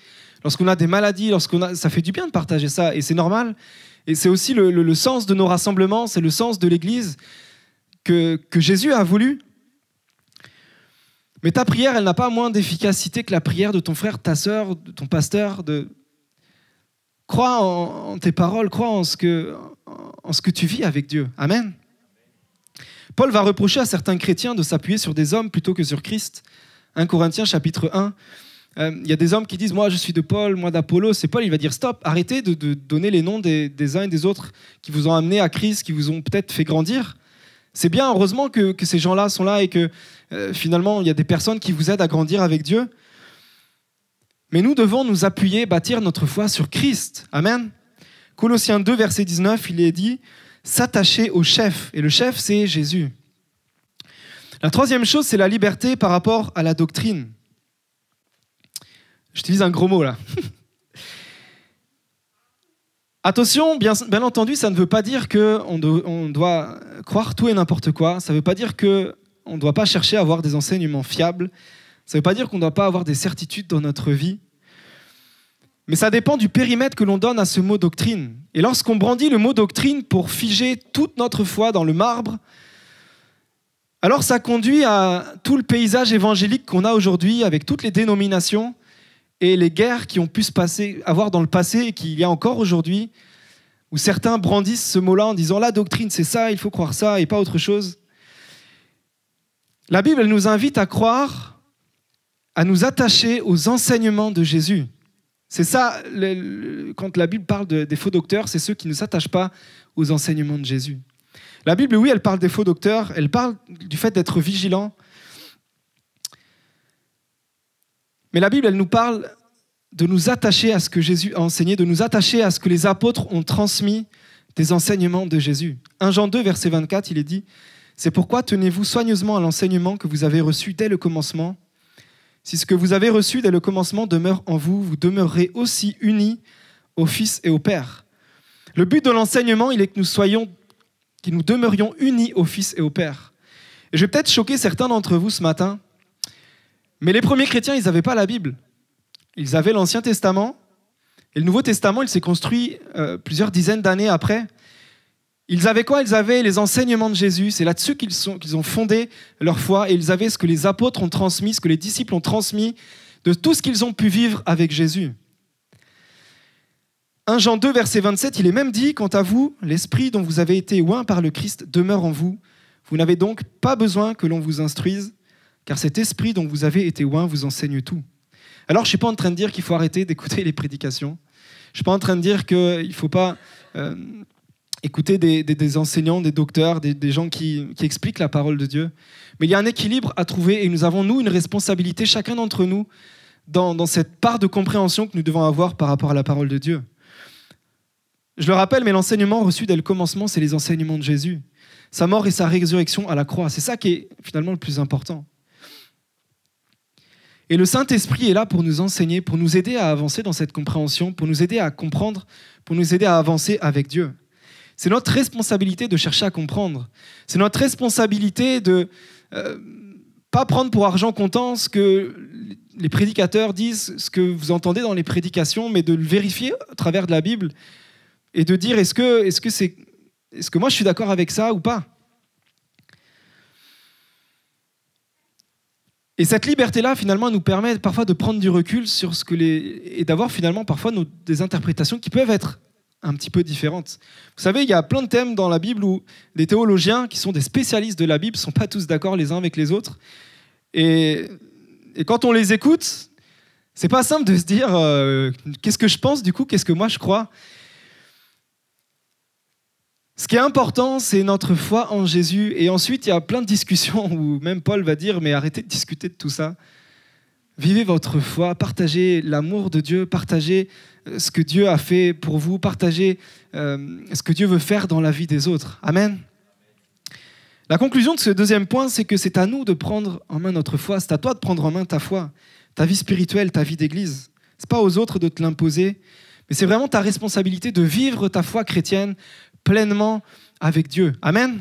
lorsqu'on a des maladies, ça fait du bien de partager ça, et c'est normal. Et c'est aussi le sens de nos rassemblements, c'est le sens de l'Église que Jésus a voulu. Mais ta prière, elle n'a pas moins d'efficacité que la prière de ton frère, ta sœur, de ton pasteur. Crois en tes paroles, crois en ce que tu vis avec Dieu. Amen. Paul va reprocher à certains chrétiens de s'appuyer sur des hommes plutôt que sur Christ. 1 Corinthiens chapitre 1. Il y a des hommes qui disent « Moi, je suis de Paul, moi d'Apollos ». Et Paul, il va dire « Stop, arrêtez de donner les noms des uns et des autres qui vous ont amené à Christ, qui vous ont peut-être fait grandir. C'est bien, heureusement que ces gens-là sont là et que finalement, il y a des personnes qui vous aident à grandir avec Dieu. Mais nous devons nous appuyer, bâtir notre foi sur Christ. Amen. Colossiens 2, verset 19, il est dit « s'attacher au chef ». Et le chef, c'est Jésus. La troisième chose, c'est la liberté par rapport à la doctrine. J'utilise un gros mot là. Attention, bien entendu, ça ne veut pas dire qu'on doit croire tout et n'importe quoi. Ça ne veut pas dire qu'on ne doit pas chercher à avoir des enseignements fiables. Ça ne veut pas dire qu'on ne doit pas avoir des certitudes dans notre vie. Mais ça dépend du périmètre que l'on donne à ce mot doctrine. Et lorsqu'on brandit le mot doctrine pour figer toute notre foi dans le marbre, alors ça conduit à tout le paysage évangélique qu'on a aujourd'hui avec toutes les dénominations et les guerres qui ont pu avoir dans le passé et qu'il y a encore aujourd'hui, où certains brandissent ce mot-là en disant « la doctrine, c'est ça, il faut croire ça et pas autre chose ». La Bible, elle nous invite à croire, à nous attacher aux enseignements de Jésus. C'est ça, quand la Bible parle des faux docteurs, c'est ceux qui ne s'attachent pas aux enseignements de Jésus. La Bible, oui, elle parle des faux docteurs, elle parle du fait d'être vigilant. Mais la Bible, elle nous parle de nous attacher à ce que Jésus a enseigné, de nous attacher à ce que les apôtres ont transmis des enseignements de Jésus. 1 Jean 2, verset 24, il est dit « C'est pourquoi tenez-vous soigneusement à l'enseignement que vous avez reçu dès le commencement. Si ce que vous avez reçu dès le commencement demeure en vous, vous demeurerez aussi unis au Fils et au Père. » Le but de l'enseignement, il est que nous demeurions unis au Fils et au Père. Et je vais peut-être choquer certains d'entre vous ce matin, mais les premiers chrétiens, ils n'avaient pas la Bible. Ils avaient l'Ancien Testament, et le Nouveau Testament, il s'est construit plusieurs dizaines d'années après. Ils avaient quoi? Ils avaient les enseignements de Jésus, c'est là-dessus qu'ils ont fondé leur foi, et ils avaient ce que les apôtres ont transmis, ce que les disciples ont transmis, de tout ce qu'ils ont pu vivre avec Jésus. 1 Jean 2, verset 27, il est même dit « Quant à vous, l'Esprit dont vous avez été oint par le Christ demeure en vous. Vous n'avez donc pas besoin que l'on vous instruise, car cet Esprit dont vous avez été oint vous enseigne tout. » Alors, je ne suis pas en train de dire qu'il faut arrêter d'écouter les prédications. Je ne suis pas en train de dire qu'il ne faut pas écouter des enseignants, des docteurs, des gens qui expliquent la parole de Dieu. Mais il y a un équilibre à trouver et nous avons, nous, une responsabilité, chacun d'entre nous, dans cette part de compréhension que nous devons avoir par rapport à la parole de Dieu. Je le rappelle, mais l'enseignement reçu dès le commencement, c'est les enseignements de Jésus. Sa mort et sa résurrection à la croix. C'est ça qui est finalement le plus important. Et le Saint-Esprit est là pour nous enseigner, pour nous aider à avancer dans cette compréhension, pour nous aider à comprendre, pour nous aider à avancer avec Dieu. C'est notre responsabilité de chercher à comprendre. C'est notre responsabilité de pas prendre pour argent comptant ce que les prédicateurs disent, ce que vous entendez dans les prédications, mais de le vérifier à travers de la Bible et de dire est-ce que moi je suis d'accord avec ça ou pas? Et cette liberté-là, finalement, nous permet parfois de prendre du recul sur et d'avoir finalement parfois des interprétations qui peuvent être un petit peu différentes. Vous savez, il y a plein de thèmes dans la Bible où les théologiens, qui sont des spécialistes de la Bible, ne sont pas tous d'accord les uns avec les autres. Et quand on les écoute, c'est pas simple de se dire qu'est-ce que je pense du coup, qu'est-ce que moi je crois. Ce qui est important, c'est notre foi en Jésus. Et ensuite, il y a plein de discussions où même Paul va dire, mais arrêtez de discuter de tout ça. Vivez votre foi, partagez l'amour de Dieu, partagez ce que Dieu a fait pour vous, partagez ce que Dieu veut faire dans la vie des autres. Amen. La conclusion de ce deuxième point, c'est que c'est à nous de prendre en main notre foi. C'est à toi de prendre en main ta foi, ta vie spirituelle, ta vie d'église. Ce n'est pas aux autres de te l'imposer, mais c'est vraiment ta responsabilité de vivre ta foi chrétienne pleinement avec Dieu. Amen.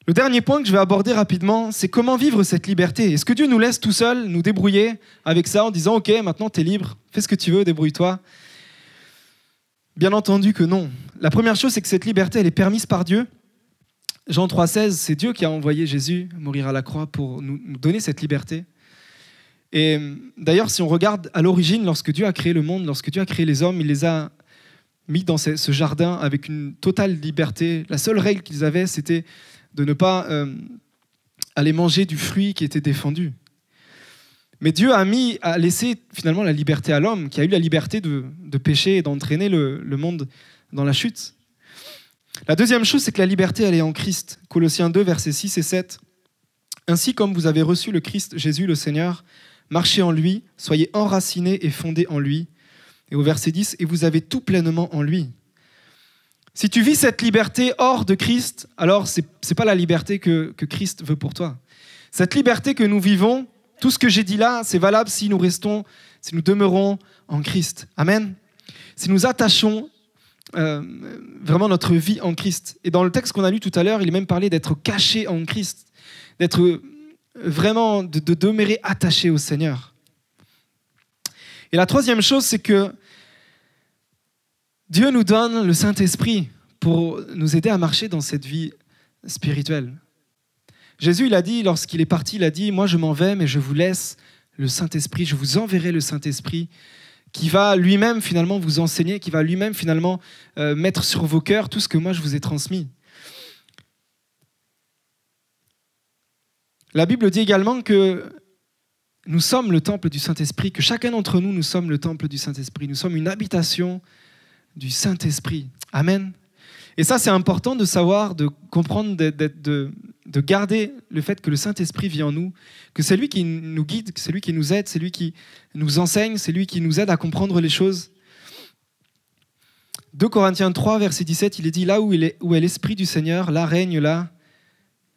Le dernier point que je vais aborder rapidement, c'est comment vivre cette liberté. Est-ce que Dieu nous laisse tout seuls nous débrouiller avec ça en disant « Ok, maintenant tu es libre, fais ce que tu veux, débrouille-toi ». Bien entendu que non. La première chose, c'est que cette liberté, elle est permise par Dieu. Jean 3,16, c'est Dieu qui a envoyé Jésus mourir à la croix pour nous donner cette liberté. Et d'ailleurs, si on regarde à l'origine, lorsque Dieu a créé le monde, lorsque Dieu a créé les hommes, il les a mis dans ce jardin avec une totale liberté. La seule règle qu'ils avaient, c'était de ne pas aller manger du fruit qui était défendu. Mais Dieu a laissé finalement la liberté à l'homme, qui a eu la liberté de pécher et d'entraîner le monde dans la chute. La deuxième chose, c'est que la liberté, elle est en Christ. Colossiens 2, versets 6 et 7. « Ainsi comme vous avez reçu le Christ Jésus le Seigneur, marchez en lui, soyez enracinés et fondés en lui. Et au verset 10, « Et vous avez tout pleinement en lui ». Si tu vis cette liberté hors de Christ, alors ce n'est pas la liberté que Christ veut pour toi. Cette liberté que nous vivons, tout ce que j'ai dit là, c'est valable si nous demeurons en Christ. Amen. Si nous attachons vraiment notre vie en Christ. Et dans le texte qu'on a lu tout à l'heure, il est même parlé d'être caché en Christ, d'être vraiment, de demeurer attaché au Seigneur. Et la troisième chose, c'est que Dieu nous donne le Saint-Esprit pour nous aider à marcher dans cette vie spirituelle. Jésus, il a dit, lorsqu'il est parti, il a dit « Moi, je m'en vais, mais je vous laisse le Saint-Esprit, je vous enverrai le Saint-Esprit qui va lui-même finalement vous enseigner, qui va lui-même finalement mettre sur vos cœurs tout ce que moi je vous ai transmis. » La Bible dit également que nous sommes le temple du Saint-Esprit, que chacun d'entre nous, nous sommes le temple du Saint-Esprit. Nous sommes une habitation du Saint-Esprit. Amen. Et ça, c'est important de savoir, de comprendre, de garder le fait que le Saint-Esprit vit en nous, que c'est lui qui nous guide, que c'est lui qui nous aide, c'est lui qui nous enseigne, c'est lui qui nous aide à comprendre les choses. 2 Corinthiens 3, verset 17, il est dit « Là où est l'Esprit du Seigneur, là règne la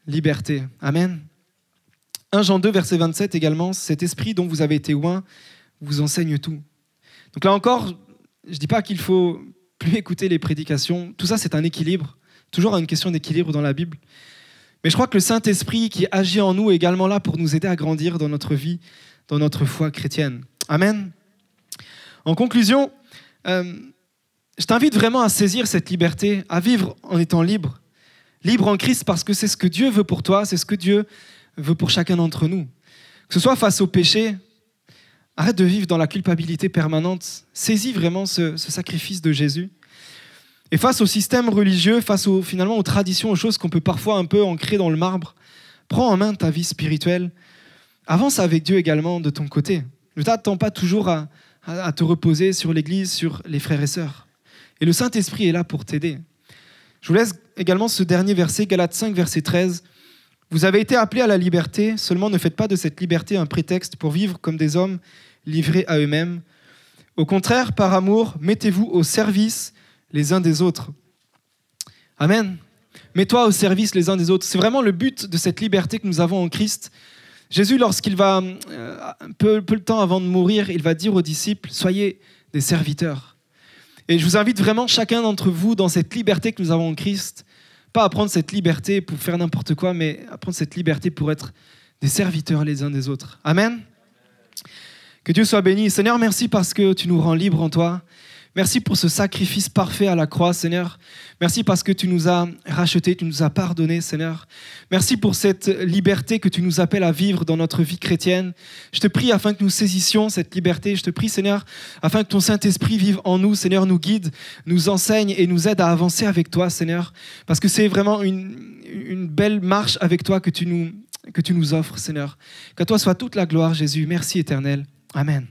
liberté. » Amen. 1 Jean 2, verset 27 également, « Cet Esprit dont vous avez été oint vous enseigne tout. » Donc là encore, je ne dis pas qu'il faut plus écouter les prédications. Tout ça, c'est un équilibre. Toujours une question d'équilibre dans la Bible. Mais je crois que le Saint-Esprit qui agit en nous est également là pour nous aider à grandir dans notre vie, dans notre foi chrétienne. Amen. En conclusion, je t'invite vraiment à saisir cette liberté, à vivre en étant libre. Libre en Christ parce que c'est ce que Dieu veut pour toi, c'est ce que Dieu veut pour chacun d'entre nous. Que ce soit face au péché, arrête de vivre dans la culpabilité permanente. Saisis vraiment ce sacrifice de Jésus. Et face au système religieux, face finalement aux traditions, aux choses qu'on peut parfois un peu ancrer dans le marbre, prends en main ta vie spirituelle. Avance avec Dieu également de ton côté. Ne t'attends pas toujours à te reposer sur l'Église, sur les frères et sœurs. Et le Saint-Esprit est là pour t'aider. Je vous laisse également ce dernier verset, Galates 5, verset 13. « Vous avez été appelés à la liberté, seulement ne faites pas de cette liberté un prétexte pour vivre comme des hommes livrés à eux-mêmes. Au contraire, par amour, mettez-vous au service les uns des autres. » Amen. Mets-toi au service les uns des autres. C'est vraiment le but de cette liberté que nous avons en Christ. Jésus, lorsqu'il va, peu de temps avant de mourir, il va dire aux disciples, soyez des serviteurs. Et je vous invite vraiment, chacun d'entre vous, dans cette liberté que nous avons en Christ, pas à prendre cette liberté pour faire n'importe quoi, mais à prendre cette liberté pour être des serviteurs les uns des autres. Amen. Que Dieu soit béni. Seigneur, merci parce que tu nous rends libres en toi. Merci pour ce sacrifice parfait à la croix, Seigneur. Merci parce que tu nous as rachetés, tu nous as pardonnés, Seigneur. Merci pour cette liberté que tu nous appelles à vivre dans notre vie chrétienne. Je te prie afin que nous saisissions cette liberté. Je te prie, Seigneur, afin que ton Saint-Esprit vive en nous, Seigneur, nous guide, nous enseigne et nous aide à avancer avec toi, Seigneur. Parce que c'est vraiment une belle marche avec toi que tu nous offres, Seigneur. Qu'à toi soit toute la gloire, Jésus. Merci, Éternel. Amen.